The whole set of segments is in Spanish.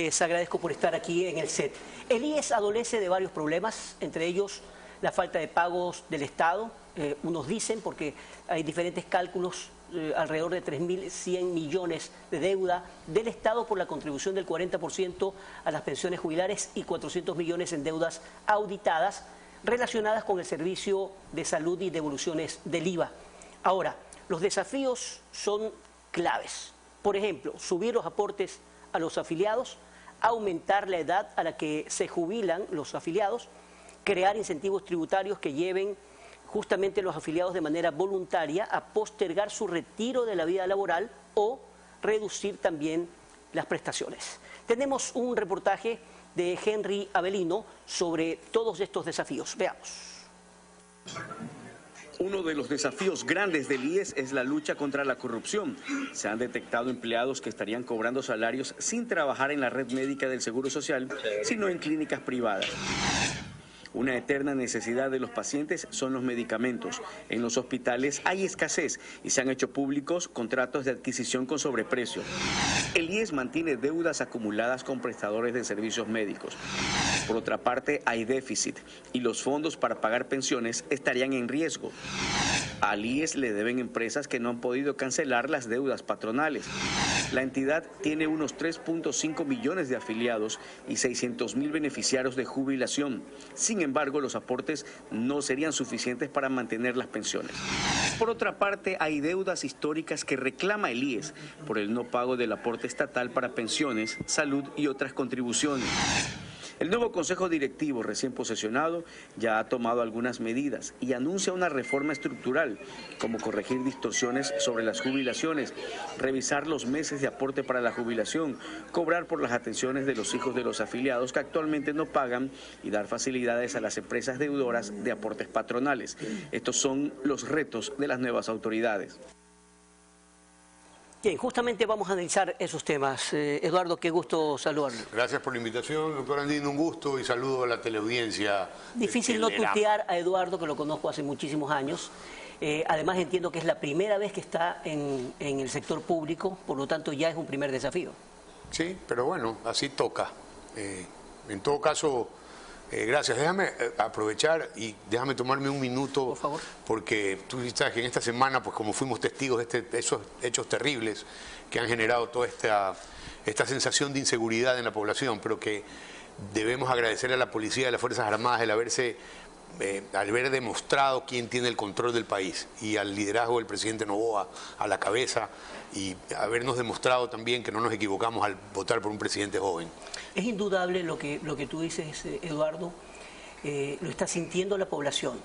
Les agradezco por estar aquí en el set. El IES adolece de varios problemas, entre ellos la falta de pagos del Estado. Unos dicen, porque hay diferentes cálculos, alrededor de 3.100 millones de deuda del Estado por la contribución del 40% a las pensiones jubilares y 400 millones en deudas auditadas relacionadas con el servicio de salud y devoluciones del IVA. Ahora, los desafíos son claves. Por ejemplo, subir los aportes a los afiliados, aumentar la edad a la que se jubilan los afiliados, crear incentivos tributarios que lleven justamente a los afiliados de manera voluntaria a postergar su retiro de la vida laboral o reducir también las prestaciones. Tenemos un reportaje de Henry Avelino sobre todos estos desafíos. Veamos. Uno de los desafíos grandes del IES es la lucha contra la corrupción. Se han detectado empleados que estarían cobrando salarios sin trabajar en la red médica del Seguro Social, sino en clínicas privadas. Una eterna necesidad de los pacientes son los medicamentos. En los hospitales hay escasez y se han hecho públicos contratos de adquisición con sobreprecio. El IES mantiene deudas acumuladas con prestadores de servicios médicos. Por otra parte, hay déficit y los fondos para pagar pensiones estarían en riesgo. Al IES le deben empresas que no han podido cancelar las deudas patronales. La entidad tiene unos 3.5 millones de afiliados y 600.000 beneficiarios de jubilación. Sin embargo, los aportes no serían suficientes para mantener las pensiones. Por otra parte, hay deudas históricas que reclama el IES por el no pago del aporte estatal para pensiones, salud y otras contribuciones. El nuevo Consejo Directivo recién posesionado ya ha tomado algunas medidas y anuncia una reforma estructural, como corregir distorsiones sobre las jubilaciones, revisar los meses de aporte para la jubilación, cobrar por las atenciones de los hijos de los afiliados que actualmente no pagan y dar facilidades a las empresas deudoras de aportes patronales. Estos son los retos de las nuevas autoridades. Bien, justamente vamos a analizar esos temas. Eduardo, qué gusto saludarlo. Gracias por la invitación, doctor Andino, un gusto y saludo a la teleaudiencia. Difícil no tutear a Eduardo, que lo conozco hace muchísimos años. Además entiendo que es la primera vez que está en el sector público, por lo tanto ya es un primer desafío. Sí, pero bueno, así toca. En todo caso, gracias. Déjame aprovechar y déjame tomarme un minuto, por favor, porque tú sabes que en esta semana, pues como fuimos testigos de esos hechos terribles que han generado toda esta sensación de inseguridad en la población, pero que debemos agradecer a la policía y a las Fuerzas Armadas el al haber demostrado quién tiene el control del país y al liderazgo del presidente Noboa a la cabeza y habernos demostrado también que no nos equivocamos al votar por un presidente joven. Es indudable lo que tú dices, Eduardo, lo está sintiendo la población.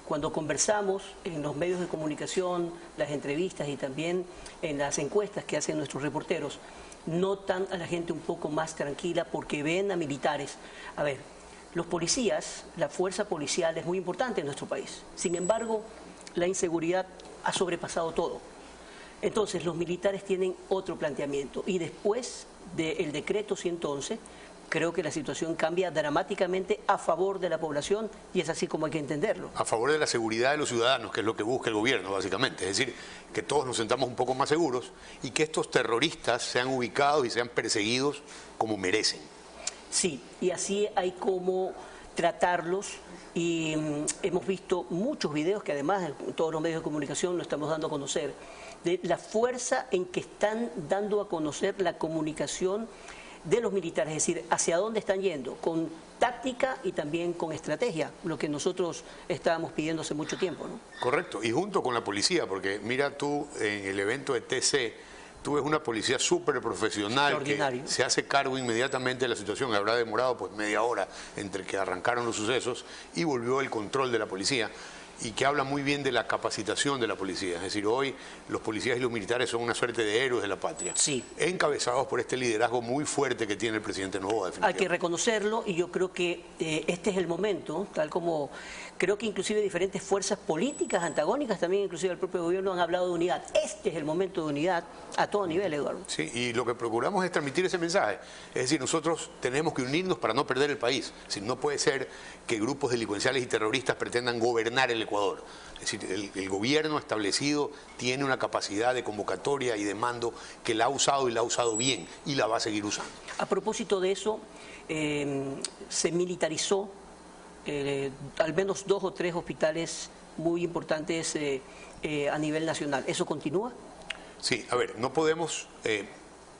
Cuando conversamos en los medios de comunicación, las entrevistas y también en las encuestas que hacen nuestros reporteros, notan a la gente un poco más tranquila porque ven a militares. A ver, los policías, la fuerza policial es muy importante en nuestro país. Sin embargo, la inseguridad ha sobrepasado todo. Entonces, los militares tienen otro planteamiento. Y después del decreto 111, creo que la situación cambia dramáticamente a favor de la población y es así como hay que entenderlo. A favor de la seguridad de los ciudadanos, que es lo que busca el gobierno, básicamente. Es decir, que todos nos sentamos un poco más seguros y que estos terroristas sean ubicados y sean perseguidos como merecen. Sí, y así hay como tratarlos y hemos visto muchos videos que además en todos los medios de comunicación lo estamos dando a conocer, de la fuerza en que están dando a conocer la comunicación de los militares, es decir, hacia dónde están yendo, con táctica y también con estrategia, lo que nosotros estábamos pidiendo hace mucho tiempo, ¿no? Correcto, y junto con la policía, porque mira tú en el evento de TC, tú ves una policía súper profesional que se hace cargo inmediatamente de la situación. Habrá demorado pues media hora entre que arrancaron los sucesos y volvió el control de la policía. Y que habla muy bien de la capacitación de la policía. Es decir, hoy los policías y los militares son una suerte de héroes de la patria. Sí. Encabezados por este liderazgo muy fuerte que tiene el presidente Noboa. Hay que reconocerlo y yo creo que este es el momento, tal como creo que inclusive diferentes fuerzas políticas antagónicas, también inclusive el propio gobierno han hablado de unidad. Este es el momento de unidad a todo nivel, Eduardo. Sí, y lo que procuramos es transmitir ese mensaje. Es decir, nosotros tenemos que unirnos para no perder el país. Es decir, no puede ser que grupos delincuenciales y terroristas pretendan gobernar el Ecuador. Ecuador. Es decir, el gobierno establecido tiene una capacidad de convocatoria y de mando que la ha usado y la ha usado bien y la va a seguir usando. A propósito de eso, se militarizó al menos 2 o 3 hospitales muy importantes a nivel nacional. ¿Eso continúa? Sí, a ver, no podemos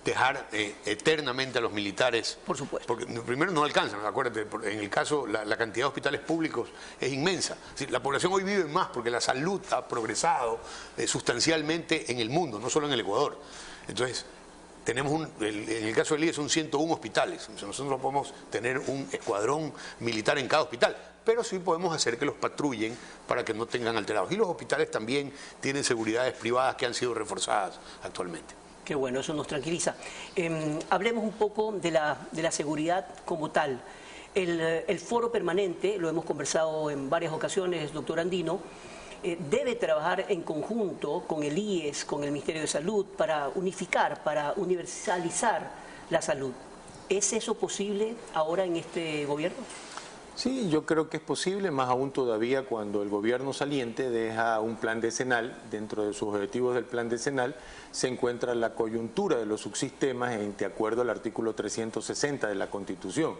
dejar eternamente a los militares. Por supuesto. Porque primero no alcanzan, acuérdate, en el caso, la cantidad de hospitales públicos es inmensa. Es decir, la población hoy vive más porque la salud ha progresado sustancialmente en el mundo, no solo en el Ecuador. Entonces, tenemos en el caso del IES son 101 hospitales. Nosotros no podemos tener un escuadrón militar en cada hospital, pero sí podemos hacer que los patrullen para que no tengan alterados. Y los hospitales también tienen seguridades privadas que han sido reforzadas actualmente. Qué bueno, eso nos tranquiliza. Hablemos un poco de la seguridad como tal. El foro permanente, lo hemos conversado en varias ocasiones, doctor Andino, debe trabajar en conjunto con el IES, con el Ministerio de Salud, para unificar, para universalizar la salud. ¿Es eso posible ahora en este gobierno? Sí, yo creo que es posible, más aún todavía cuando el gobierno saliente deja un plan decenal. Dentro de sus objetivos del plan decenal se encuentra la coyuntura de los subsistemas de acuerdo al artículo 360 de la Constitución.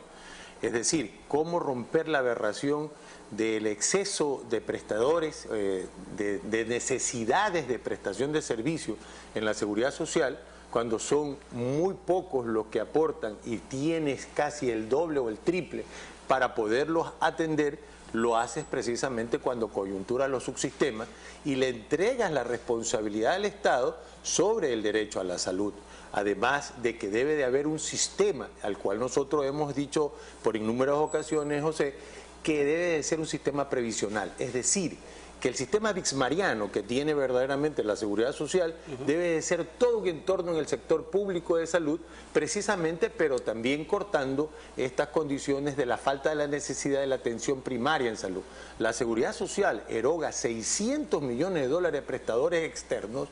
Es decir, cómo romper la aberración del exceso de prestadores, de necesidades de prestación de servicios en la seguridad social, cuando son muy pocos los que aportan y tienes casi el doble o el triple para poderlos atender. Lo haces precisamente cuando coyunturas los subsistemas y le entregas la responsabilidad al Estado sobre el derecho a la salud. Además de que debe de haber un sistema al cual nosotros hemos dicho por innumeradas ocasiones, José, que debe de ser un sistema previsional. Es decir, que el sistema bixmariano que tiene verdaderamente la seguridad social debe de ser todo un entorno en el sector público de salud, precisamente, pero también cortando estas condiciones de la falta de la necesidad de la atención primaria en salud. La seguridad social eroga 600 millones de dólares de prestadores externos,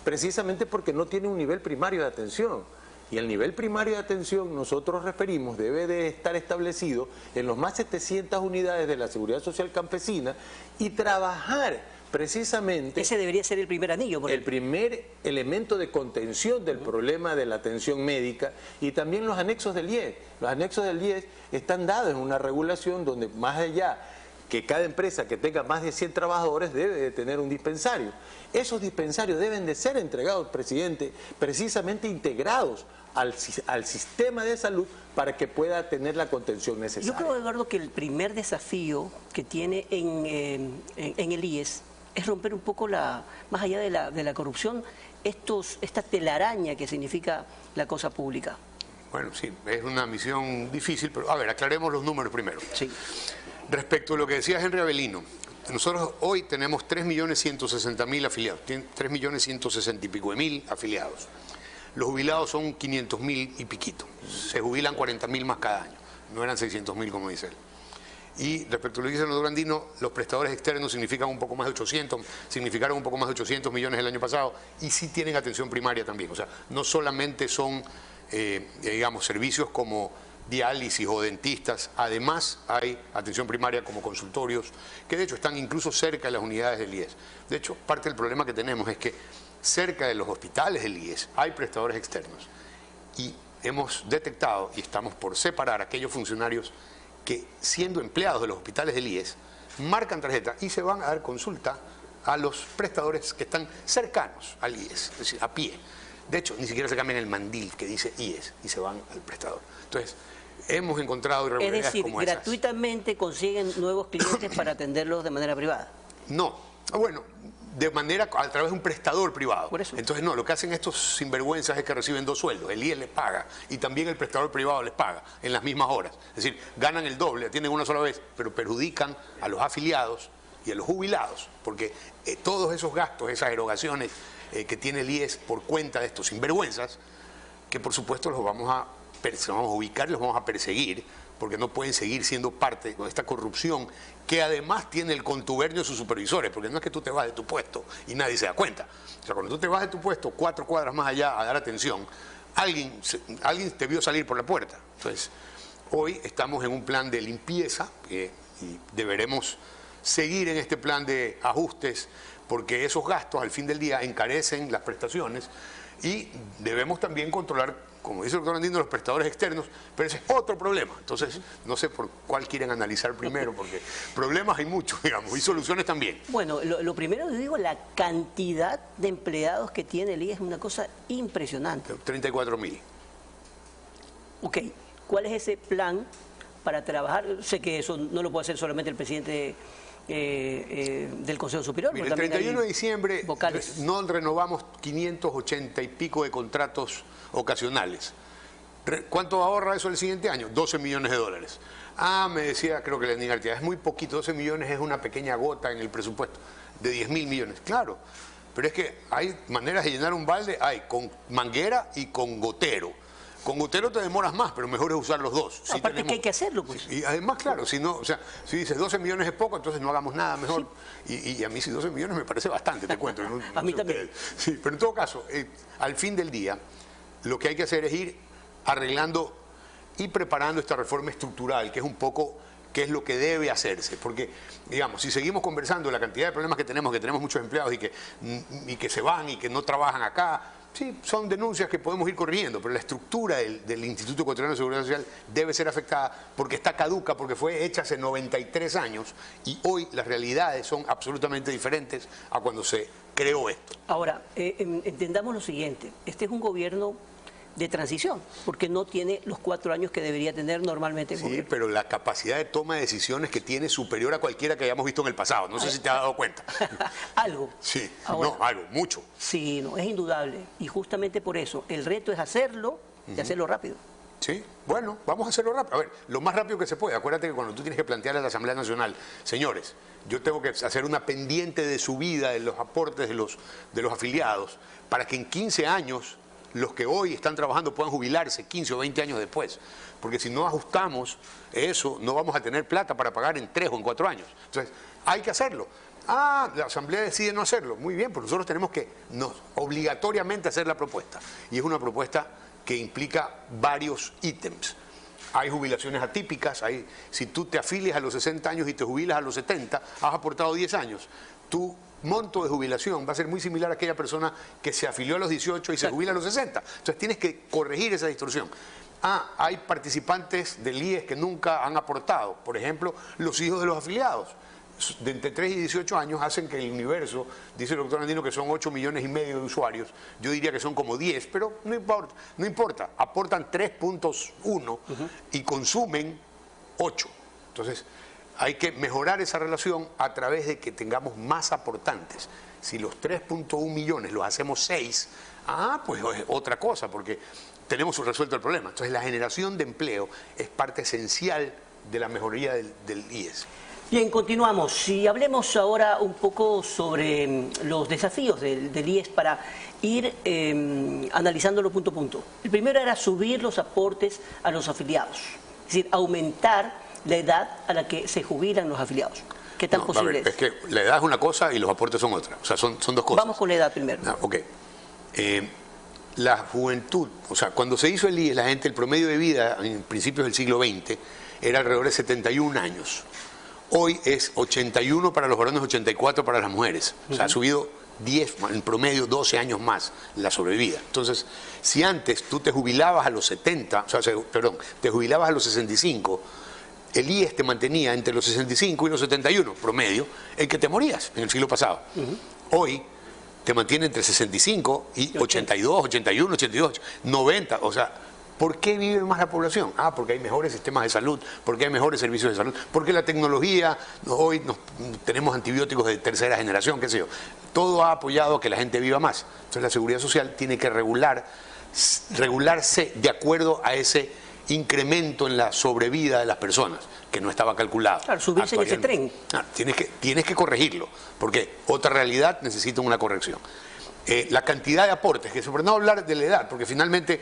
precisamente porque no tiene un nivel primario de atención. Y el nivel primario de atención, nosotros referimos, debe de estar establecido en los más 700 unidades de la seguridad social campesina y trabajar precisamente... Ese debería ser el primer anillo. El primer elemento de contención del problema de la atención médica y también los anexos del IES. Los anexos del IES están dados en una regulación donde más allá que cada empresa que tenga más de 100 trabajadores debe de tener un dispensario. Esos dispensarios deben de ser entregados, presidente, precisamente integrados al sistema de salud para que pueda tener la contención necesaria. Yo creo, Eduardo, que el primer desafío que tiene en el IES es romper un poco, más allá de la corrupción, esta telaraña que significa la cosa pública. Bueno, sí, es una misión difícil, pero a ver, aclaremos los números primero. Sí. Respecto a lo que decía Henry Avelino, nosotros hoy tenemos 3.160.000 afiliados, 3.160.000 y pico afiliados. Los jubilados son 500.000 y piquito, se jubilan 40.000 más cada año, no eran 600.000 como dice él. Y respecto a lo que dice el doctor Andino, los prestadores externos significaron un poco más de 800 millones el año pasado y sí tienen atención primaria también, o sea, no solamente son, digamos, servicios como diálisis o dentistas, además hay atención primaria como consultorios, que de hecho están incluso cerca de las unidades del IES. De hecho, parte del problema que tenemos es que cerca de los hospitales del IES hay prestadores externos y hemos detectado y estamos por separar a aquellos funcionarios que, siendo empleados de los hospitales del IES, marcan tarjeta y se van a dar consulta a los prestadores que están cercanos al IES, es decir, a pie. De hecho, ni siquiera se cambian el mandil que dice IES y se van al prestador. Entonces, hemos encontrado irregularidades como esas. Es decir, gratuitamente consiguen nuevos clientes para atenderlos de manera privada. No, bueno, a través de un prestador privado. Por eso. Entonces, no, lo que hacen estos sinvergüenzas es que reciben 2 sueldos. El IES les paga y también el prestador privado les paga en las mismas horas. Es decir, ganan el doble, atienden una sola vez, pero perjudican a los afiliados y a los jubilados, porque todos esos gastos, esas erogaciones que tiene el IES por cuenta de estos sinvergüenzas, que por supuesto los vamos a ubicar y los vamos a perseguir, porque no pueden seguir siendo parte de esta corrupción que además tiene el contubernio de sus supervisores, porque no es que tú te vas de tu puesto y nadie se da cuenta. O sea, cuando tú te vas de tu puesto 4 cuadras más allá a dar atención, alguien te vio salir por la puerta. Entonces, hoy estamos en un plan de limpieza y deberemos seguir en este plan de ajustes, porque esos gastos al fin del día encarecen las prestaciones y debemos también controlar, como dice el doctor Andino, los prestadores externos, pero ese es otro problema. Entonces, no sé por cuál quieren analizar primero, porque problemas hay muchos, digamos, y soluciones también. Bueno, lo primero que digo, la cantidad de empleados que tiene el IES es una cosa impresionante. 34.000. Ok, ¿cuál es ese plan para trabajar? Sé que eso no lo puede hacer solamente el presidente del Consejo Superior. Mire, el 31 de diciembre vocales. no renovamos 580 y pico de contratos ocasionales. ¿Cuánto ahorra eso el siguiente año? 12 millones de dólares. Ah, me decía, creo que Lenín Artigas, es muy poquito, 12 millones es una pequeña gota en el presupuesto de 10.000 millones. Claro, pero es que hay maneras de llenar un balde, hay con manguera y con gotero. Con gotero te demoras más, pero mejor es usar los dos. Sí, aparte que hay que hacerlo, pues. Y además, claro, si no, o sea, si dices 12 millones es poco, entonces no hagamos nada mejor. Sí. Y a mí si 12 millones me parece bastante, te cuento. No, a mí también. Sí, pero en todo caso, al fin del día, lo que hay que hacer es ir arreglando y preparando esta reforma estructural, que es un poco qué es lo que debe hacerse. Porque, digamos, si seguimos conversando de la cantidad de problemas que tenemos muchos empleados y que se van y que no trabajan acá, sí, son denuncias que podemos ir corrigiendo, pero la estructura del Instituto Ecuatoriano de Seguridad Social debe ser afectada porque está caduca, porque fue hecha hace 93 años y hoy las realidades son absolutamente diferentes a cuando se creó esto. Ahora, entendamos lo siguiente, este es un gobierno de transición, porque no tiene los 4 años que debería tener normalmente el gobierno. Sí, pero la capacidad de toma de decisiones que tiene es superior a cualquiera que hayamos visto en el pasado. No sé si te has dado cuenta. Algo. Sí, ahora, no, algo, mucho. Sí, no, es indudable. Y justamente por eso, el reto es hacerlo y hacerlo rápido. Sí, bueno, vamos a hacerlo rápido. A ver, lo más rápido que se puede. Acuérdate que cuando tú tienes que plantear a la Asamblea Nacional, señores, yo tengo que hacer una pendiente de subida de los aportes de los afiliados para que en 15 años los que hoy están trabajando puedan jubilarse 15 o 20 años después. Porque si no ajustamos eso, no vamos a tener plata para pagar en 3 o en 4 años. Entonces, hay que hacerlo. Ah, la Asamblea decide no hacerlo. Muy bien, pero nosotros tenemos que obligatoriamente hacer la propuesta. Y es una propuesta que implica varios ítems. Hay jubilaciones atípicas, si tú te afilias a los 60 años y te jubilas a los 70, has aportado 10 años. Tu monto de jubilación va a ser muy similar a aquella persona que se afilió a los 18 y se jubila a los 60. Entonces tienes que corregir esa distorsión. Ah, hay participantes del IES que nunca han aportado. Por ejemplo, los hijos de los afiliados. De entre 3 y 18 años hacen que el universo, dice el doctor Andino que son 8,5 millones de usuarios, yo diría que son como 10, pero no importa, aportan 3.1 y consumen 8. Entonces, hay que mejorar esa relación a través de que tengamos más aportantes. Si los 3.1 millones los hacemos 6, pues es otra cosa, porque tenemos resuelto el problema. Entonces, la generación de empleo es parte esencial de la mejoría del IES. Bien, continuamos. Si hablemos ahora un poco sobre los desafíos del IES para ir analizándolo punto a punto. El primero era subir los aportes a los afiliados, es decir, aumentar la edad a la que se jubilan los afiliados. ¿Qué tan posible es? Es que la edad es una cosa y los aportes son otra. O sea, son dos cosas. Vamos con la edad primero. Ok. La juventud, o sea, cuando se hizo el IES, el promedio de vida en principios del siglo XX era alrededor de 71 años. Hoy es 81 para los varones, 84 para las mujeres. O sea, ha subido 10, en promedio 12 años más la sobrevida. Entonces, si antes tú te jubilabas a los 70, te jubilabas a los 65, el IES te mantenía entre los 65 y los 71, promedio, en que te morías en el siglo pasado. Hoy te mantiene entre 65 y 82, 81, 82, 90, o sea, ¿por qué vive más la población? Porque hay mejores sistemas de salud, porque hay mejores servicios de salud, porque la tecnología, hoy tenemos antibióticos de tercera generación, qué sé yo. Todo ha apoyado a que la gente viva más. Entonces la seguridad social tiene que regularse de acuerdo a ese incremento en la sobrevida de las personas, que no estaba calculado. Claro, subirse en ese tren. Tienes que corregirlo, porque otra realidad necesita una corrección. La cantidad de aportes, que por no hablar de la edad, porque finalmente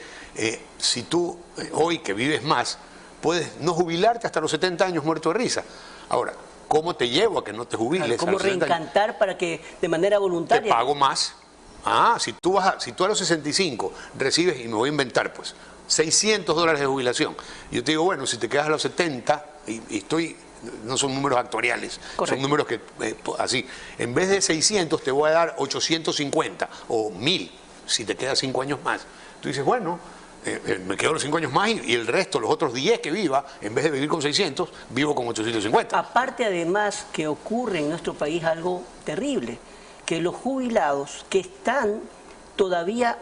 si tú hoy que vives más, puedes no jubilarte hasta los 70 años muerto de risa. Ahora, ¿cómo te llevo a que no te jubiles? ¿Cómo reencantar para que de manera voluntaria? Te pago más. Si tú a los 65 recibes, y me voy a inventar pues, $600 de jubilación. Yo te digo, bueno, si te quedas a los 70 y estoy no son números actuariales, Correcto. son números que, así, en vez de 600 te voy a dar 850 o 1000 si te quedas 5 años más. Tú dices, bueno, me quedo los 5 años más y el resto, los otros 10 que viva, en vez de vivir con 600, vivo con 850. Aparte, además, que ocurre en nuestro país algo terrible, que los jubilados que están todavía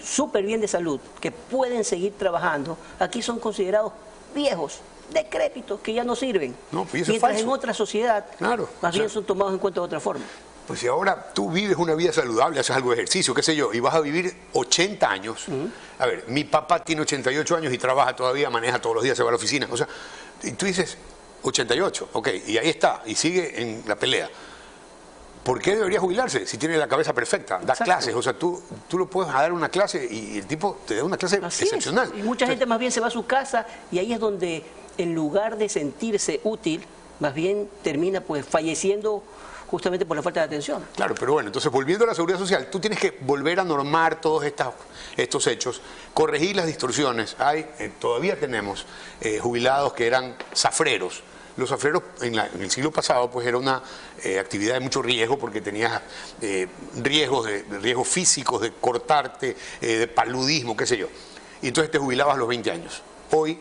súper bien de salud, que pueden seguir trabajando, aquí son considerados viejos, decrépitos, que ya no sirven. No, pues eso es mientras falso. en otra sociedad, Claro, más bien son tomados en cuenta de otra forma. Pues si ahora tú vives una vida saludable, haces algo de ejercicio, qué sé yo, y vas a vivir 80 años. A ver, mi papá tiene 88 años y trabaja todavía, maneja todos los días, se va a la oficina. O sea, y tú dices, 88, ok, y ahí está, y sigue en la pelea. ¿Por qué debería jubilarse si tiene la cabeza perfecta? Da Exacto. clases, o sea, tú lo puedes dar una clase y el tipo te da una clase Así excepcional. es. Y mucha gente más bien se va a su casa y ahí es donde, en lugar de sentirse útil, más bien termina pues falleciendo justamente por la falta de atención. Claro, pero bueno, entonces volviendo a la seguridad social, tú tienes que volver a normar todos estos hechos, corregir las distorsiones. Todavía tenemos jubilados que eran zafreros. Los zafreros en el siglo pasado pues era una actividad de mucho riesgo porque tenías riesgos físicos de cortarte, de paludismo, qué sé yo. Y entonces te jubilabas a los 20 años. Hoy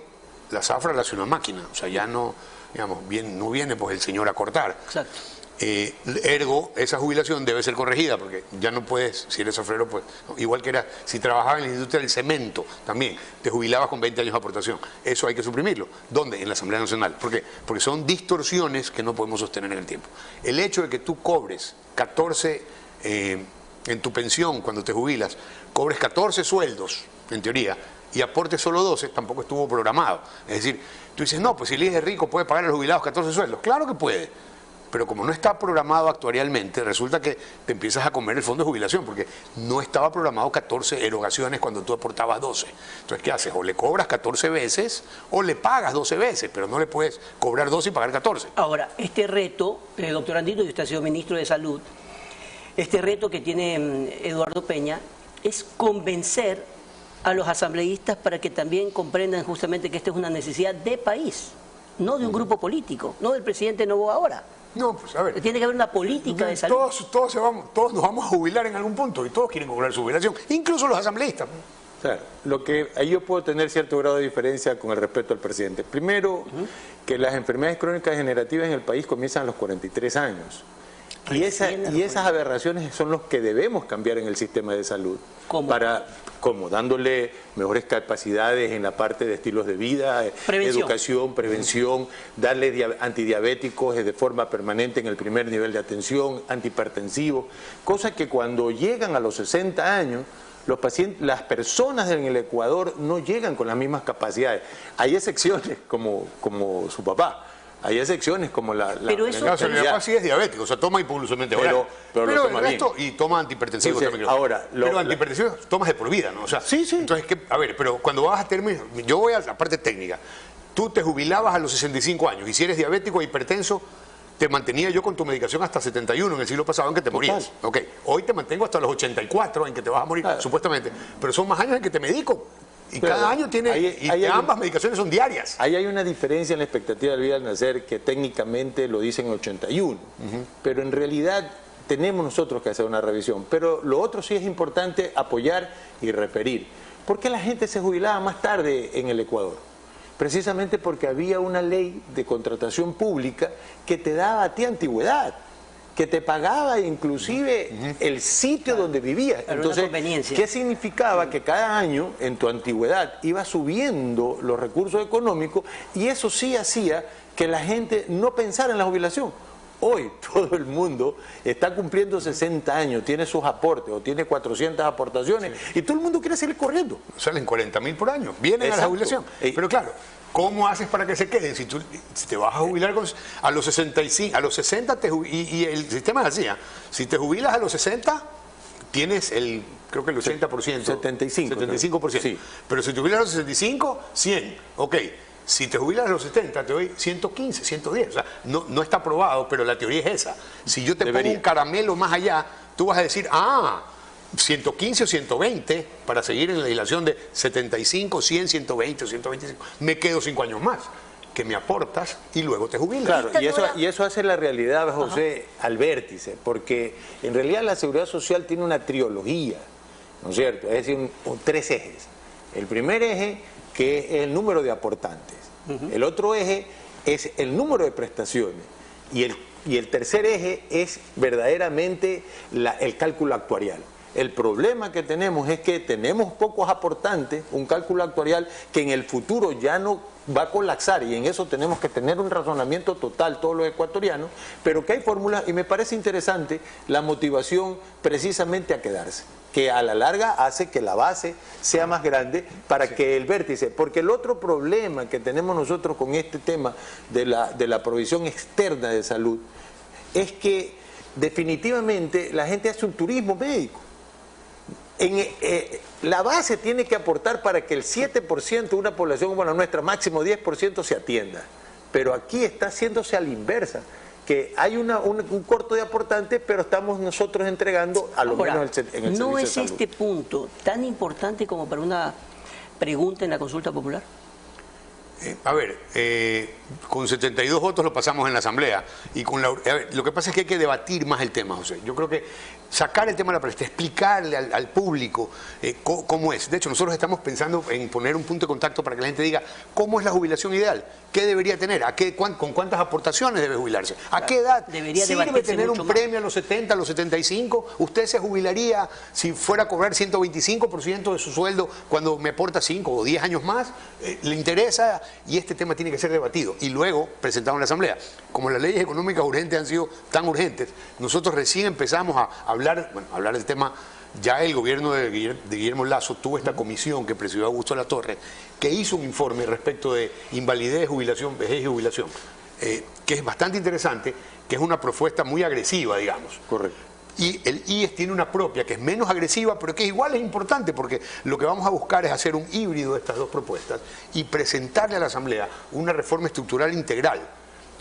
la zafra la hace una máquina, o sea, ya no, digamos, no viene pues el señor a cortar. Exacto. Ergo, esa jubilación debe ser corregida porque ya no puedes, si eres zafrero, pues igual que era, si trabajabas en la industria del cemento, también te jubilabas con 20 años de aportación. Eso hay que suprimirlo. ¿Dónde? En la Asamblea Nacional. ¿Por qué? Porque son distorsiones que no podemos sostener en el tiempo. El hecho de que tú cobres 14 en tu pensión cuando te jubilas, cobres 14 sueldos, en teoría, y aportes solo 12, tampoco estuvo programado. Es decir, tú dices, no, pues si el IES es rico, ¿puede pagar a los jubilados 14 sueldos? Claro que puede. Pero como no está programado actuarialmente, resulta que te empiezas a comer el fondo de jubilación, porque no estaba programado 14 erogaciones cuando tú aportabas 12. Entonces, ¿qué haces? O le cobras 14 veces o le pagas 12 veces, pero no le puedes cobrar 12 y pagar 14. Ahora, este reto, doctor Andino, y usted ha sido ministro de Salud, este reto que tiene Eduardo Peña es convencer a los asambleístas para que también comprendan justamente que esta es una necesidad de país, no de un grupo político, no del presidente Noboa ahora. No, pues a ver. Tiene que haber una política de salud. Todos nos vamos a jubilar en algún punto y todos quieren cobrar su jubilación, incluso los asambleístas. Claro, ahí yo puedo tener cierto grado de diferencia con el respeto al presidente. Primero, que las enfermedades crónicas degenerativas en el país comienzan a los 43 años. Y esas aberraciones son los que debemos cambiar en el sistema de salud. ¿Cómo? ¿Cómo? Dándole mejores capacidades en la parte de estilos de vida, educación, prevención, darle antidiabéticos de forma permanente en el primer nivel de atención, antihipertensivos, cosa que cuando llegan a los 60 años, los pacientes, las personas en el Ecuador no llegan con las mismas capacidades. Hay excepciones como su papá. Hay excepciones como Pero eso, mi papá sí es diabético, o sea, toma hipoglucemiante oral. Pero lo toma el resto, bien. Y toma antihipertensivos también. Ahora, pero antihipertensivos tomas de por vida, ¿no? O sea, sí. Entonces, a ver, pero cuando vas a terminar, yo voy a la parte técnica. Tú te jubilabas a los 65 años y si eres diabético o hipertenso, te mantenía yo con tu medicación hasta 71 en el siglo pasado en que te morías. Okay. Hoy te mantengo hasta los 84 en que te vas a morir, supuestamente. Pero son más años en que te medico. Y pero cada año tiene, ambas medicaciones son diarias. Ahí hay una diferencia en la expectativa de vida al nacer que técnicamente lo dicen 81, pero en realidad tenemos nosotros que hacer una revisión. Pero lo otro sí es importante apoyar y referir. ¿Por qué la gente se jubilaba más tarde en el Ecuador? Precisamente porque había una ley de contratación pública que te daba a ti antigüedad, que te pagaba inclusive el sitio donde vivías. Entonces, ¿qué significaba? Que cada año en tu antigüedad iba subiendo los recursos económicos y eso sí hacía que la gente no pensara en la jubilación. Hoy todo el mundo está cumpliendo 60 años, tiene sus aportes o tiene 400 aportaciones y todo el mundo quiere seguir corriendo. Salen 40.000 por año, vienen a la jubilación. Pero claro, ¿cómo haces para que se queden? Si te vas a jubilar a los 65, a los 60 y el sistema es así, si te jubilas a los 60 tienes creo que el 80%. 75%. Sí. Pero si te jubilas a los 65, 100. Ok. Si te jubilas a los 70, te doy 115, 110. O sea, no está aprobado, pero la teoría es esa. Si yo te pongo un caramelo más allá, tú vas a decir, 115 o 120 para seguir en la legislación de 75, 100, 120 o 125. Me quedo 5 años más. que me aportas y luego te jubilas. Claro, y eso hace la realidad, José, al vértice, porque en realidad la seguridad social tiene una trilogía, ¿no es cierto? Es decir, tres ejes. El primer eje, que es el número de aportantes. El otro eje es el número de prestaciones. Y el tercer eje es verdaderamente el cálculo actuarial. El problema que tenemos es que tenemos pocos aportantes, un cálculo actuarial que en el futuro ya no va a colapsar, y en eso tenemos que tener un razonamiento total todos los ecuatorianos, pero que hay fórmulas, y me parece interesante la motivación precisamente a quedarse, que a la larga hace que la base sea más grande para que el vértice, porque el otro problema que tenemos nosotros con este tema de la provisión externa de salud es que definitivamente la gente hace un turismo médico. La base tiene que aportar para que el 7% de una población como la nuestra, máximo 10%, se atienda. Pero aquí está haciéndose a la inversa, que hay un corto de aportantes, pero estamos nosotros entregando a lo menos en el servicio de salud. ¿No es este punto tan importante como para una pregunta en la consulta popular? A ver, con 72 votos lo pasamos en la Asamblea. Y lo que pasa es que hay que debatir más el tema, José. Yo creo que sacar el tema de la prestación, explicarle al público cómo es. De hecho, nosotros estamos pensando en poner un punto de contacto para que la gente diga cómo es la jubilación ideal, qué debería tener, con cuántas aportaciones debe jubilarse, a qué edad sirve tener un premio a los 70, a los 75. Usted se jubilaría si fuera a cobrar 125% de su sueldo cuando me aporta 5 o 10 años más. Le interesa, y este tema tiene que ser debatido y luego presentado en la Asamblea. Como las leyes económicas urgentes han sido tan urgentes, nosotros recién empezamos a hablar del tema. Ya el gobierno de Guillermo Lasso tuvo esta comisión que presidió Augusto Latorre, que hizo un informe respecto de invalidez, jubilación, vejez y jubilación, que es bastante interesante, que es una propuesta muy agresiva, digamos. Correcto. Y el IES tiene una propia que es menos agresiva, pero que igual es importante, porque lo que vamos a buscar es hacer un híbrido de estas dos propuestas y presentarle a la Asamblea una reforma estructural integral,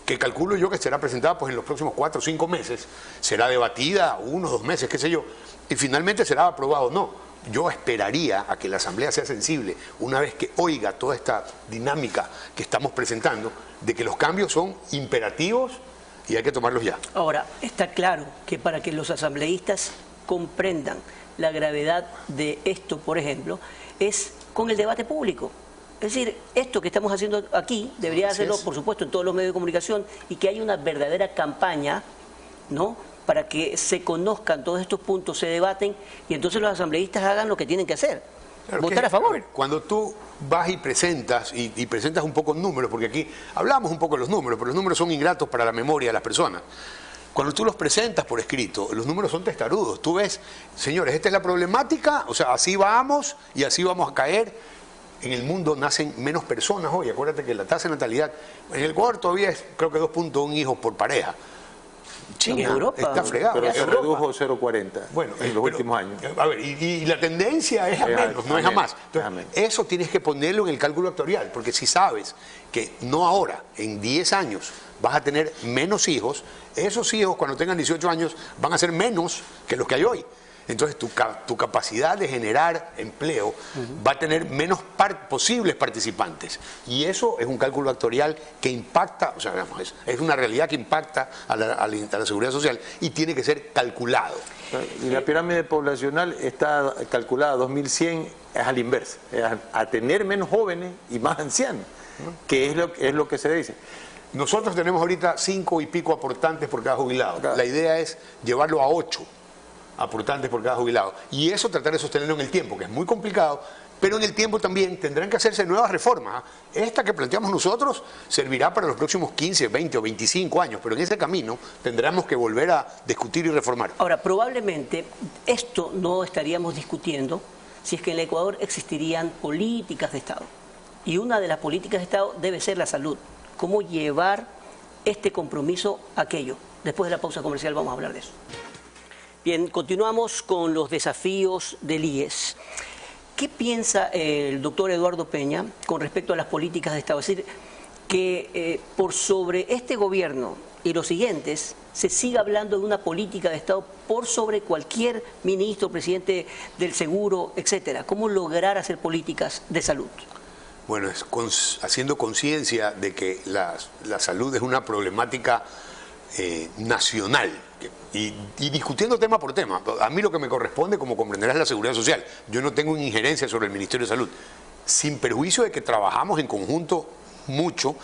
que calculo yo que será presentada pues en los próximos 4 o 5 meses, será debatida 1 o 2 meses, qué sé yo, y finalmente será aprobado o no. Yo esperaría a que la Asamblea sea sensible, una vez que oiga toda esta dinámica que estamos presentando, de que los cambios son imperativos y hay que tomarlos ya. Ahora, está claro que para que los asambleístas comprendan la gravedad de esto, por ejemplo, es con el debate público. Es decir, esto que estamos haciendo aquí debería hacerlo, por supuesto, en todos los medios de comunicación, y que haya una verdadera campaña, ¿no?, para que se conozcan todos estos puntos, se debaten, y entonces los asambleístas hagan lo que tienen que hacer. Claro, votar a favor. Ver, cuando tú vas y presentas, y presentas un poco números, porque aquí hablamos un poco de los números, pero los números son ingratos para la memoria de las personas. Cuando tú los presentas por escrito, los números son testarudos. Tú ves, señores, esta es la problemática, o sea, así vamos y así vamos a caer. En el mundo nacen menos personas hoy. Acuérdate que la tasa de natalidad en el Ecuador todavía es, creo que 2.1 hijos por pareja. China está fregada. Pero se redujo 0.40 en los últimos años. A ver, y la tendencia es a menos, no es a más. Entonces, eso tienes que ponerlo en el cálculo actuarial, porque si sabes que no ahora, en 10 años, vas a tener menos hijos, esos hijos cuando tengan 18 años van a ser menos que los que hay hoy. Entonces tu capacidad de generar empleo va a tener menos posibles participantes. Y eso es un cálculo actuarial que impacta, o sea, digamos, es una realidad que impacta a la seguridad social y tiene que ser calculado. Y la pirámide poblacional está calculada a 2100, es a la inversa, es a tener menos jóvenes y más ancianos, que es lo que se dice. Nosotros tenemos ahorita 5 y pico aportantes por cada jubilado. Claro. La idea es llevarlo a 8 aportantes por cada jubilado. Y eso tratar de sostenerlo en el tiempo, que es muy complicado, pero en el tiempo también tendrán que hacerse nuevas reformas. Esta que planteamos nosotros servirá para los próximos 15, 20 o 25 años, pero en ese camino tendremos que volver a discutir y reformar. Ahora, probablemente esto no estaríamos discutiendo si es que en el Ecuador existirían políticas de Estado. Y una de las políticas de Estado debe ser la salud. ¿Cómo llevar este compromiso a aquello? Después de la pausa comercial vamos a hablar de eso. Bien, continuamos con los desafíos del IES. ¿Qué piensa el doctor Eduardo Peña con respecto a las políticas de Estado? Es decir, que por sobre este gobierno y los siguientes se siga hablando de una política de Estado por sobre cualquier ministro, presidente del Seguro, etcétera. ¿Cómo lograr hacer políticas de salud? Bueno, es haciendo conciencia de que la salud es una problemática nacional y discutiendo tema por tema. A mí lo que me corresponde, como comprenderás, es la seguridad social. Yo no tengo injerencia sobre el Ministerio de Salud, sin perjuicio de que trabajamos en conjunto mucho.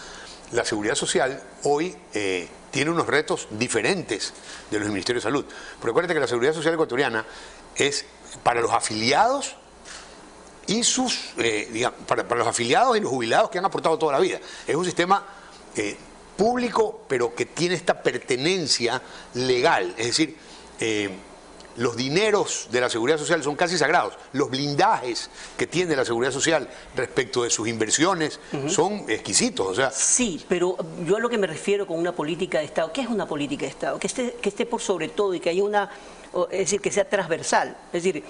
La seguridad social hoy tiene unos retos diferentes de los Ministerios de Salud. Pero acuérdate que la seguridad social ecuatoriana es para los afiliados y para los afiliados y los jubilados que han aportado toda la vida. Es un sistema público, pero que tiene esta pertenencia legal. Es decir, los dineros de la seguridad social son casi sagrados. Los blindajes que tiene la seguridad social respecto de sus inversiones son exquisitos. O sea, sí, pero yo a lo que me refiero con una política de Estado, ¿qué es una política de Estado? Que esté por sobre todo y que haya es decir, que sea transversal. Es decir,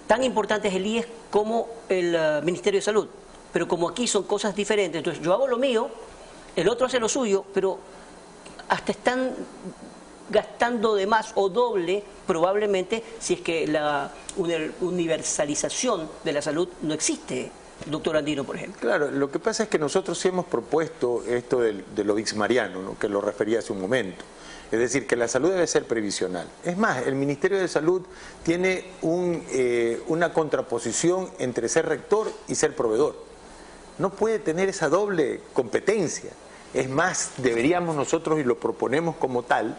tan importante es el IES como el Ministerio de Salud, pero como aquí son cosas diferentes, entonces yo hago lo mío, el otro hace lo suyo, pero hasta están gastando de más o doble probablemente si es que la universalización de la salud no existe, doctor Andino, por ejemplo. Claro, lo que pasa es que nosotros sí hemos propuesto esto de lo Dixmariano, ¿no?, que lo refería hace un momento. Es decir, que la salud debe ser previsional. Es más, el Ministerio de Salud tiene una contraposición entre ser rector y ser proveedor. No puede tener esa doble competencia. Es más, deberíamos nosotros, y lo proponemos como tal,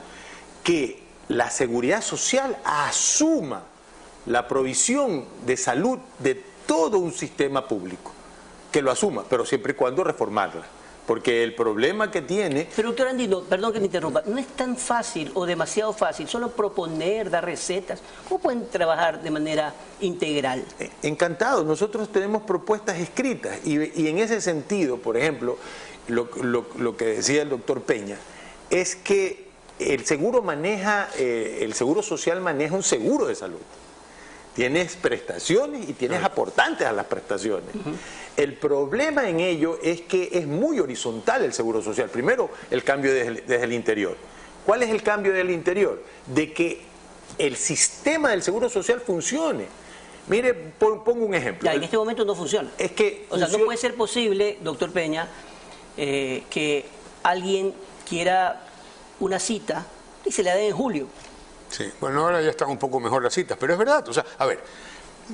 que la seguridad social asuma la provisión de salud de todo un sistema público. Que lo asuma, pero siempre y cuando reformarla. Porque el problema que tiene... Pero doctor Andino, perdón que me interrumpa, no es tan fácil o demasiado fácil solo proponer, dar recetas. ¿Cómo pueden trabajar de manera integral? Encantado, nosotros tenemos propuestas escritas y en ese sentido, por ejemplo, lo que decía el doctor Peña, es que el seguro social maneja un seguro de salud. Tienes prestaciones y tienes aportantes a las prestaciones. El problema en ello es que es muy horizontal el seguro social. Primero, el cambio desde el interior. ¿Cuál es el cambio del interior? De que el sistema del seguro social funcione. Mire, pongo un ejemplo. Ya, en este momento no funciona. Es que o sea, no puede ser posible, doctor Peña, que alguien quiera una cita y se la den en julio. Sí, bueno, ahora ya están un poco mejor las citas, pero es verdad. O sea, a ver,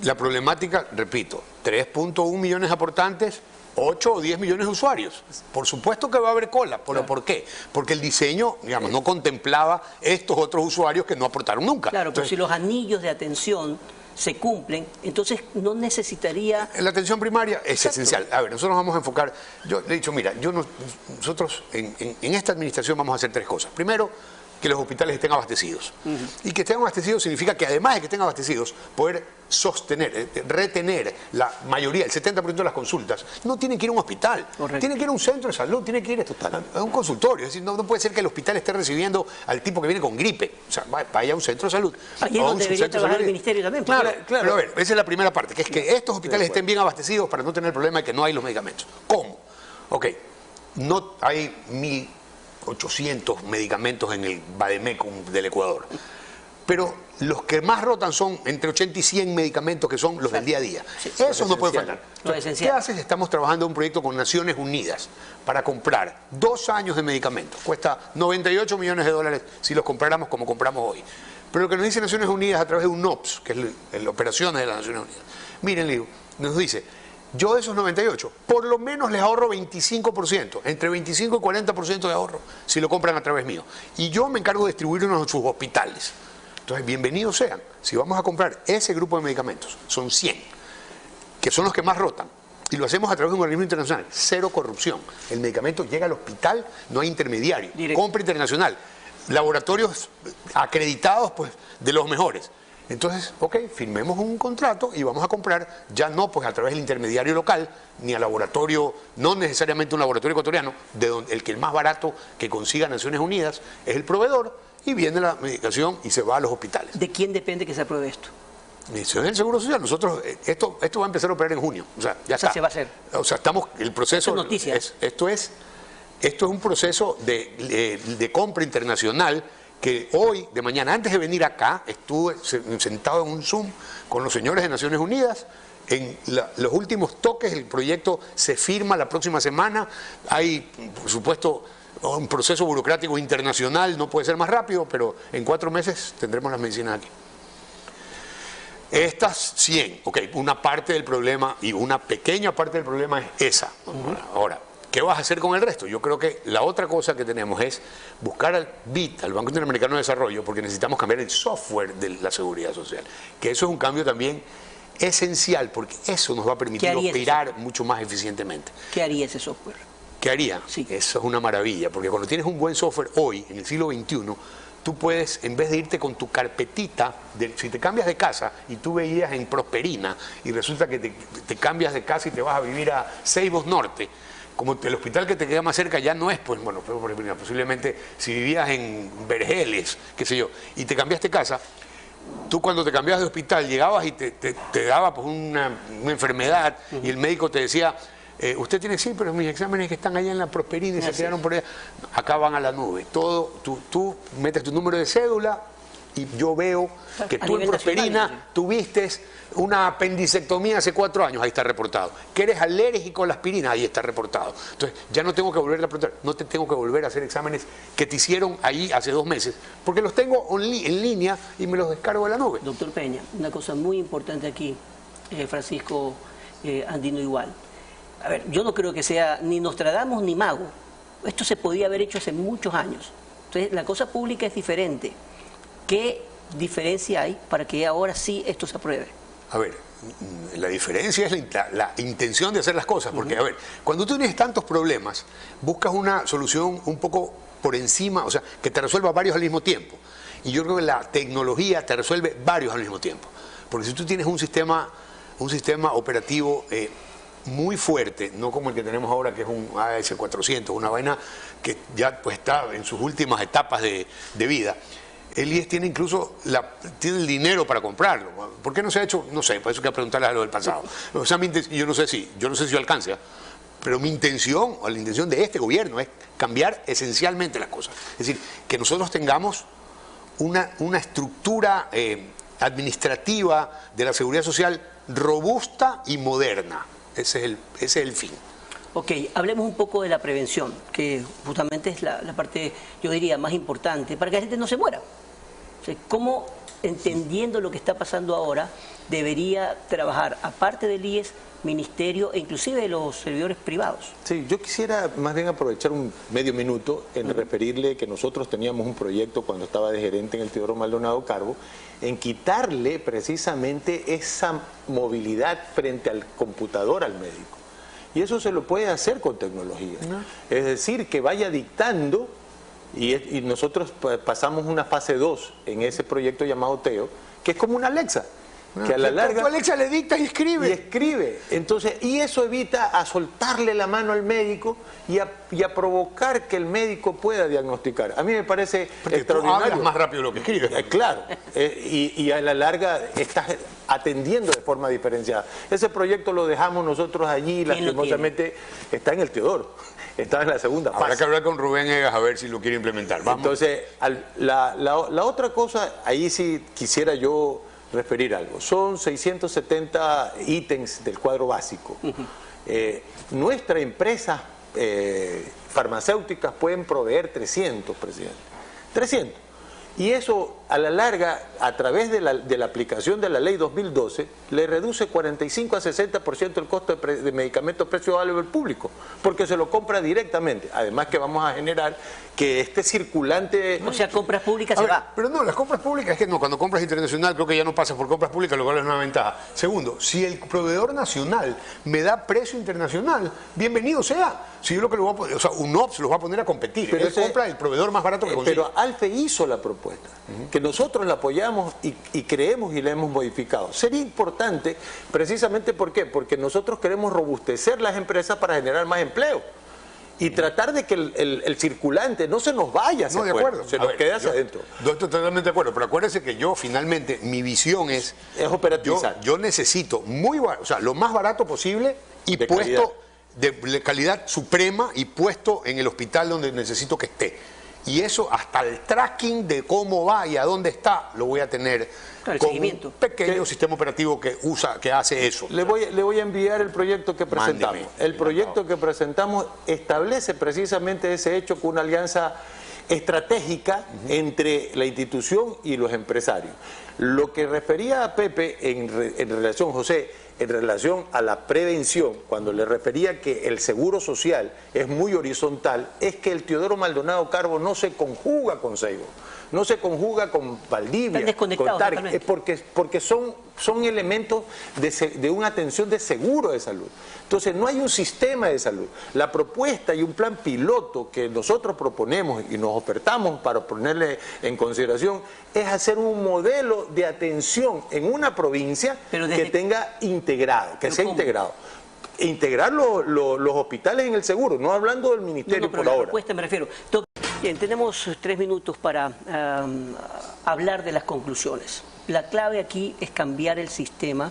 la problemática, repito, 3.1 millones de aportantes, 8 o 10 millones de usuarios. Por supuesto que va a haber cola, pero claro. ¿Por qué? Porque el diseño, digamos, no contemplaba estos otros usuarios que no aportaron nunca. Claro, entonces, pero si los anillos de atención se cumplen, entonces no necesitaría... La atención primaria es Exacto. esencial. A ver, nosotros vamos a enfocar... Yo le he dicho, mira, nosotros en esta administración vamos a hacer 3 cosas. Primero, que los hospitales estén abastecidos. Y que estén abastecidos significa que además de que estén abastecidos, poder sostener, retener la mayoría, el 70% de las consultas, no tienen que ir a un hospital, Correcto. tienen que ir a un centro de salud, tienen que ir a un consultorio. Es decir, no puede ser que el hospital esté recibiendo al tipo que viene con gripe. O sea, vaya a un centro de salud. Allí es donde debería trabajar el ministerio también. Claro. Pero a ver, esa es la primera parte, que es que estos hospitales estén bien abastecidos para no tener el problema de que no hay los medicamentos. ¿Cómo? Ok, no hay 1.800 medicamentos en el Bademecum del Ecuador. Pero los que más rotan son entre 80 y 100 medicamentos que son los del día a día. Sí, Esos no pueden faltar. Lo ¿Qué esencial. haces? Estamos trabajando en un proyecto con Naciones Unidas para comprar 2 años de medicamentos. Cuesta 98 millones de dólares si los compráramos como compramos hoy. Pero lo que nos dice Naciones Unidas a través de un OPS, que es la operaciones de las Naciones Unidas. Miren, Ligo, nos dice... Yo de esos 98, por lo menos les ahorro 25%, entre 25 y 40% de ahorro, si lo compran a través mío. Y yo me encargo de distribuirlos en sus hospitales. Entonces, bienvenidos sean. Si vamos a comprar ese grupo de medicamentos, son 100, que son los que más rotan, y lo hacemos a través de un organismo internacional, 0 corrupción. El medicamento llega al hospital, no hay intermediario. Directo. Compra internacional. Laboratorios acreditados, pues, de los mejores. Entonces, ok, firmemos un contrato y vamos a comprar, ya no pues a través del intermediario local, ni al laboratorio, no necesariamente un laboratorio ecuatoriano, de donde el más barato que consiga Naciones Unidas es el proveedor, y viene la medicación y se va a los hospitales. ¿De quién depende que se apruebe esto? Eso es el Seguro Social. Nosotros, esto va a empezar a operar en junio. O sea, ya está. se va a hacer. O sea, el proceso... Esto es noticia. Esto es un proceso de compra internacional que hoy, de mañana, antes de venir acá, estuve sentado en un Zoom con los señores de Naciones Unidas en los últimos toques, el proyecto se firma la próxima semana. Hay, por supuesto, un proceso burocrático internacional, no puede ser más rápido, pero en 4 meses tendremos las medicinas aquí. Estas 100, ok, una parte del problema y una pequeña parte del problema es esa. Ahora, ¿qué vas a hacer con el resto? Yo creo que la otra cosa que tenemos es buscar al BID, al Banco Interamericano de Desarrollo, porque necesitamos cambiar el software de la seguridad social. Que eso es un cambio también esencial, porque eso nos va a permitir operar mucho más eficientemente. ¿Qué haría ese software? ¿Qué haría? Sí. Eso es una maravilla, porque cuando tienes un buen software hoy, en el siglo XXI, tú puedes, en vez de irte con tu carpetita, si te cambias de casa y tú veías en Prosperina y resulta que te cambias de casa y te vas a vivir a Ceibos Norte, como el hospital que te queda más cerca ya no es, pues bueno, posiblemente si vivías en Vergeles, qué sé yo, y te cambiaste de casa, tú cuando te cambiabas de hospital llegabas y te daba pues una enfermedad y el médico te decía, usted tiene sí, pero mis exámenes que están allá en la Prosperina y se quedaron por allá, acá van a la nube. Todo, tú metes tu número de cédula y yo veo que tú en Prosperina tuviste una apendicectomía hace 4 años, ahí está reportado. Que eres alérgico a la aspirina, ahí está reportado. Entonces ya no tengo que volver a preguntar, no te tengo que volver a hacer exámenes que te hicieron ahí hace 2 meses, porque los tengo en línea y me los descargo de la nube. Doctor Peña, una cosa muy importante aquí, Francisco Andino igual. A ver, yo no creo que sea ni Nostradamus ni mago. Esto se podía haber hecho hace muchos años. Entonces, la cosa pública es diferente. ¿Qué diferencia hay para que ahora sí esto se apruebe? A ver, la diferencia es la intención de hacer las cosas. Porque, a ver, cuando tú tienes tantos problemas, buscas una solución un poco por encima, o sea, que te resuelva varios al mismo tiempo. Y yo creo que la tecnología te resuelve varios al mismo tiempo. Porque si tú tienes un sistema operativo muy fuerte, no como el que tenemos ahora, que es un AS400, una vaina que ya pues está en sus últimas etapas de vida. El IES tiene incluso tiene el dinero para comprarlo. ¿Por qué no se ha hecho? No sé, por eso hay que preguntarle a lo del pasado. O sea, yo no sé si yo alcance, pero mi intención, o la intención de este gobierno es cambiar esencialmente las cosas. Es decir, que nosotros tengamos una estructura administrativa de la seguridad social robusta y moderna. Ese es el fin. Ok, hablemos un poco de la prevención, que justamente es la parte, yo diría, más importante, para que la gente no se muera. O sea, ¿cómo, entendiendo lo que está pasando ahora, debería trabajar, aparte del IES, ministerio e inclusive de los servidores privados? Sí, yo quisiera más bien aprovechar un medio minuto en referirle que nosotros teníamos un proyecto cuando estaba de gerente en el Teodoro Maldonado Carbo, en quitarle precisamente esa movilidad frente al computador al médico. Y eso se lo puede hacer con tecnología. Es decir, que vaya dictando, y nosotros pasamos una fase 2 en ese proyecto llamado TEO, que es como una Alexa. Que a la larga tu Alexa le dicta y escribe. Y escribe. Entonces, y eso evita a soltarle la mano al médico y a provocar que el médico pueda diagnosticar. A mí me parece extraordinario. Tú hablas más rápido lo que escribes. Claro. Y a la larga estás atendiendo de forma diferenciada. Ese proyecto lo dejamos nosotros allí, lastimosamente está en el Teodoro. Está en la segunda fase. Habrá que hablar con Rubén Egas a ver si lo quiere implementar. Vamos. Entonces, la otra cosa, ahí sí quisiera yo referir algo. Son 670 ítems del cuadro básico. Nuestras empresas farmacéuticas pueden proveer 300, presidente. 300. Y eso, a la larga, a través de la aplicación de la ley 2012, le reduce 45 a 60% el costo de medicamentos precio valor público, porque se lo compra directamente. Además que vamos a generar que este circulante... O sea, compras públicas se va. Pero no, las compras públicas es que no, cuando compras internacional creo que ya no pasas por compras públicas, lo cual es una ventaja. Segundo, si el proveedor nacional me da precio internacional, bienvenido sea. Si yo lo que lo voy a poner, o sea, UNOPS los va a poner a competir. Pero él compra el proveedor más barato que consigue. Pero ALFE hizo la propuesta, que nosotros la apoyamos y creemos y la hemos modificado. Sería importante, precisamente, ¿por qué? Porque nosotros queremos robustecer las empresas para generar más empleo. Y tratar de que el circulante no se nos vaya hacia afuera, se nos quede hacia adentro. Yo estoy totalmente de acuerdo, pero acuérdense que yo finalmente, mi visión es operativizar. Yo necesito lo más barato posible y de puesto de calidad suprema y puesto en el hospital donde necesito que esté. Y eso, hasta el tracking de cómo va y a dónde está, lo voy a tener el con seguimiento. un pequeño sistema operativo que hace eso. Le voy a enviar el proyecto que presentamos. Mándeme. El proyecto que presentamos establece precisamente ese hecho con una alianza estratégica entre la institución y los empresarios. Lo que refería a Pepe en relación, José, en relación a la prevención, cuando le refería que el seguro social es muy horizontal, es que el Teodoro Maldonado Carbo no se conjuga con Seibo, no se conjuga con Valdivia, con Tarek, porque son elementos de una atención de seguro de salud. Entonces no hay un sistema de salud. La propuesta y un plan piloto que nosotros proponemos y nos ofertamos para ponerle en consideración es hacer un modelo de atención en una provincia que tenga integrado, que sea integrado. Integrar los hospitales en el seguro, no hablando del ministerio por ahora. Propuesta me refiero. Bien, tenemos 3 minutos para hablar de las conclusiones. La clave aquí es cambiar el sistema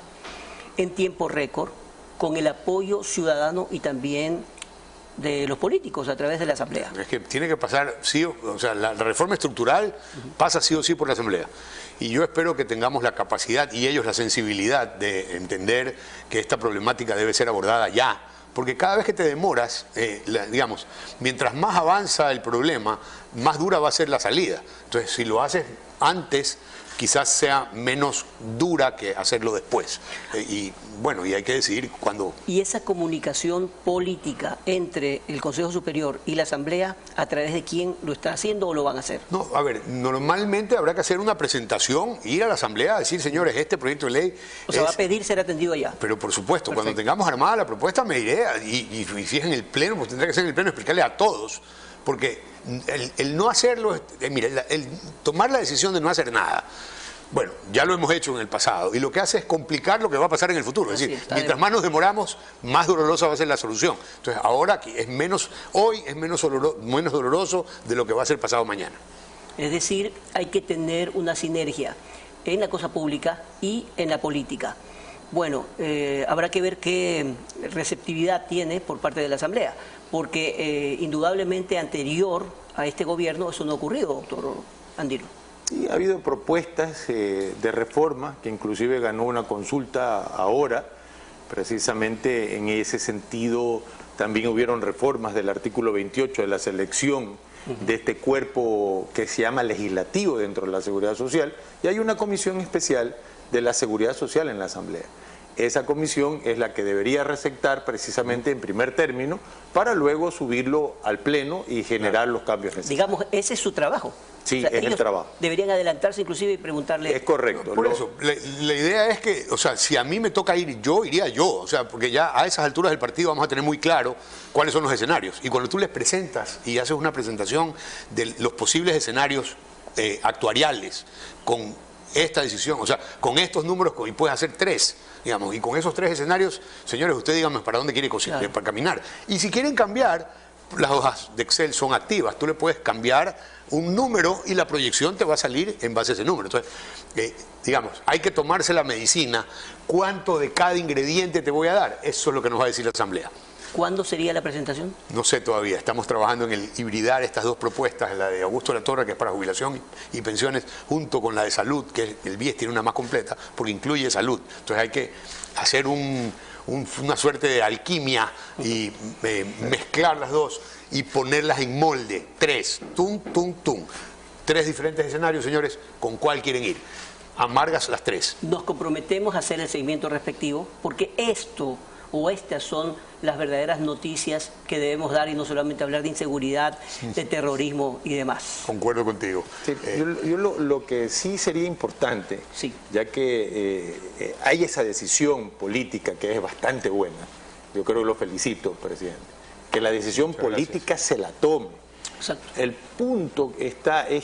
en tiempo récord con el apoyo ciudadano y también de los políticos a través de la Asamblea. Es que tiene que pasar, sí, o sea, la reforma estructural pasa sí o sí por la Asamblea. Y yo espero que tengamos la capacidad y ellos la sensibilidad de entender que esta problemática debe ser abordada ya. Porque cada vez que te demoras, digamos, mientras más avanza el problema, más dura va a ser la salida. Entonces, si lo haces antes, quizás sea menos dura que hacerlo después. Y bueno, y hay que decidir cuándo. Y esa comunicación política entre el Consejo Superior y la Asamblea, ¿a través de quién lo está haciendo o lo van a hacer? No, a ver, normalmente habrá que hacer una presentación, ir a la Asamblea a decir, señores, este proyecto de ley... O sea, va a pedir ser atendido allá. Pero por supuesto, Perfecto. Cuando tengamos armada la propuesta me iré, y si es en el Pleno, pues tendrá que ser en el Pleno explicarle a todos, porque el no hacerlo, mire, el tomar la decisión de no hacer nada, bueno, ya lo hemos hecho en el pasado, y lo que hace es complicar lo que va a pasar en el futuro. Es decir, mientras más nos demoramos, más dolorosa va a ser la solución. Entonces, ahora hoy es menos doloroso de lo que va a ser pasado mañana. Es decir, hay que tener una sinergia en la cosa pública y en la política. Bueno, habrá que ver qué receptividad tiene por parte de la Asamblea, porque indudablemente anterior a este gobierno eso no ha ocurrido, doctor Andino. Sí, ha habido propuestas de reforma, que inclusive ganó una consulta ahora, precisamente en ese sentido también hubieron reformas del artículo 28 de la selección de este cuerpo que se llama legislativo dentro de la Seguridad Social, y hay una comisión especial de la Seguridad Social en la Asamblea. Esa comisión es la que debería receptar precisamente en primer término para luego subirlo al Pleno y generar los cambios necesarios. Digamos, ese es su trabajo. Sí, o sea, es el trabajo. Deberían adelantarse inclusive y preguntarle... Es correcto. Por eso, la idea es que, o sea, si a mí me toca ir yo, iría yo. O sea, porque ya a esas alturas del partido vamos a tener muy claro cuáles son los escenarios. Y cuando tú les presentas y haces una presentación de los posibles escenarios actuariales con esta decisión, o sea, con estos números, y puedes hacer 3, digamos, y con esos 3 escenarios, señores, usted dígame para dónde quiere para caminar. Y si quieren cambiar, las hojas de Excel son activas, tú le puedes cambiar un número y la proyección te va a salir en base a ese número. Entonces, digamos, hay que tomarse la medicina, cuánto de cada ingrediente te voy a dar, eso es lo que nos va a decir la Asamblea. ¿Cuándo sería la presentación? No sé todavía, estamos trabajando en el hibridar estas 2 propuestas, la de Augusto Latorre, que es para jubilación y pensiones, junto con la de salud, que el BIES tiene una más completa, porque incluye salud. Entonces hay que hacer una suerte de alquimia y mezclar las 2 y ponerlas en molde. 3, 3 diferentes escenarios, señores, ¿con cuál quieren ir? Amargas las 3. Nos comprometemos a hacer el seguimiento respectivo, porque esto o estas son las verdaderas noticias que debemos dar y no solamente hablar de inseguridad, de terrorismo y demás. Concuerdo contigo. Sí, yo lo que sí sería importante, sí, ya que hay esa decisión política que es bastante buena, yo creo que lo felicito, presidente, que la decisión política se la tome. Exacto. El punto es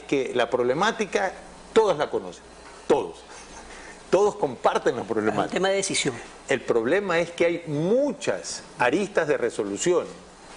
que la problemática todos la conocen, todos comparten la problemática. El tema de decisión. El problema es que hay muchas aristas de resolución.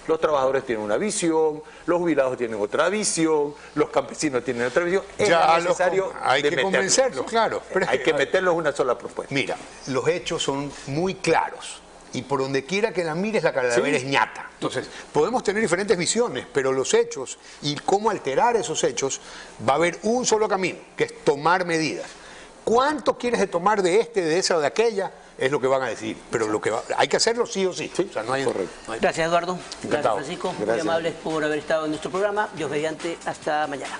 Los trabajadores tienen una visión, los jubilados tienen otra visión, los campesinos tienen otra visión. Es necesario hay que convencerlos, claro. Pero hay que meterlos en una sola propuesta. Mira, los hechos son muy claros. y por donde quiera que la mires la calavera es ñata. Entonces, podemos tener diferentes visiones, pero los hechos y cómo alterar esos hechos, va a haber un solo camino, que es tomar medidas. ¿Cuánto quieres de tomar de de esa o de aquella? Es lo que van a decir, pero hay que hacerlo sí o sí. Sí, o sea, no hay, correcto. Gracias, Eduardo. Encantado. Gracias, Francisco. Muy Gracias. amables por haber estado en nuestro programa. Dios mediante, hasta mañana.